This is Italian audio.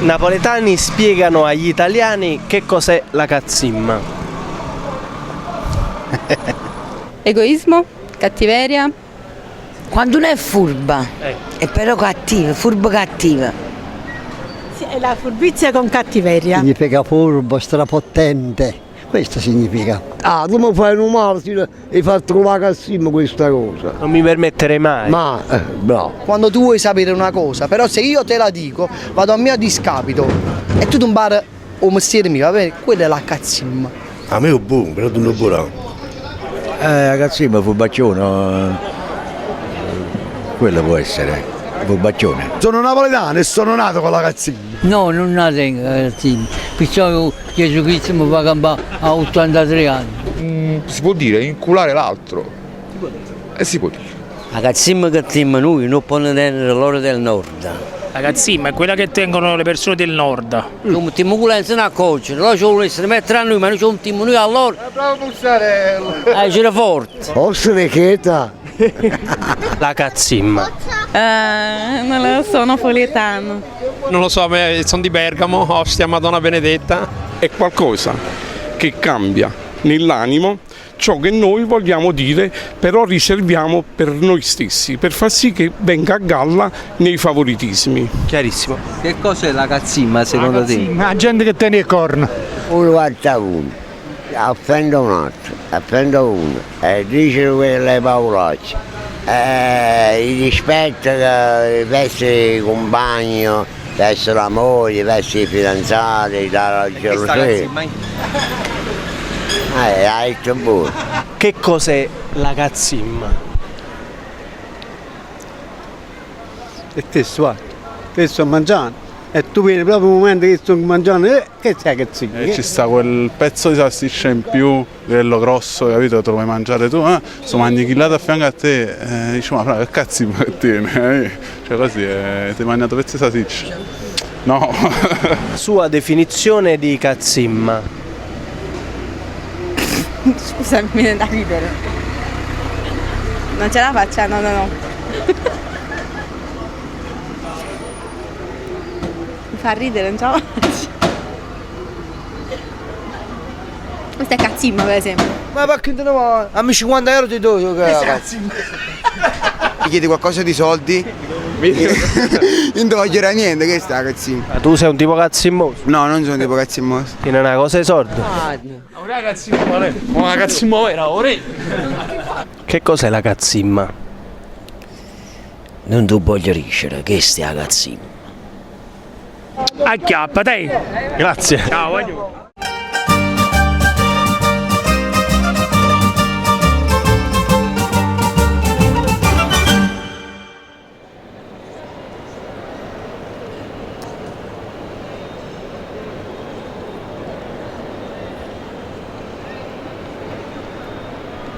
napoletani spiegano agli italiani che cos'è la cazzimma. Egoismo, cattiveria. Quando uno è furba, è però cattiva, furbo cattiva. Sì, è la furbizia con cattiveria. Significa furbo, strapotente, questo significa. Ah, tu mi fai un male e fai trovare a Sim questa cosa. Non mi permetterei mai. Ma, bravo. Quando tu vuoi sapere una cosa, però se io te la dico, vado a mio discapito e tu impari un mestiere mio, va bene? Quella è la cazzimma. A me è buono, però tu non buono. Ragazzi, ma furbaccione, quello può essere, furbaccione. Sono napoletano e sono nato con la cazzimma. No, non nate ragazzini, perciò Gesù Cristo mi fa campare a 83 anni. Si può dire inculare l'altro. Si può dire. La cazzimma che teniamo noi non può tenere loro del nord. La cazzimma è quella che tengono le persone del nord. Non mettiamo culo in a coach, loro ci vogliono essere mettere a noi, ma noi ci mettiamo noi a loro. Bravo Mussarello. C'era forte. Posso vecchietta? La cazzimma. Non lo so, napoletano. Non lo so, sono di Bergamo, Ostia, Madonna Benedetta. È qualcosa che cambia nell'animo ciò che noi vogliamo dire, però riserviamo per noi stessi, per far sì che venga a galla nei favoritismi. Chiarissimo. Che cos'è la cazzimma secondo te? La gente che tiene il corno. Uno guarda uno, offende un altro, offende uno, dice quelle pauracce. Il rispetto verso il compagno, verso la moglie, verso i fidanzati, dalla gelosia. Hai detto buono. Che cos'è la cazzimma? E te sto mangiando. E tu vieni proprio un momento che sto mangiando, che sai che sì? Ci sta quel pezzo di salsiccia in più, quello grosso, capito? Te lo vuoi mangiare tu, so mangi chillato a fianco a te, dici ma che cazzo che tiene? Cioè così, ti hai mangiato pezzi di salsiccia. No. Sua definizione di cazzimma. Scusami, mi viene da ridere. Non ce la faccio, no. Mi fa ridere, non ce la faccio. Questa è cazzimma, per esempio. Ma perché no? A 50 euro ti do io che mi chiedi qualcosa di soldi? Non ti voglio dire niente, che sta cazzimma? Ma tu sei un tipo cazzimmoso? No, non sono tipo cazzimmoso. Tiene una cosa di sordo. Una cazzimma vera, ore. Che cos'è la cazzimma? Non ti voglio dicere che stia cazzimma. Acchiappa, dai. Grazie. Ciao, voglio.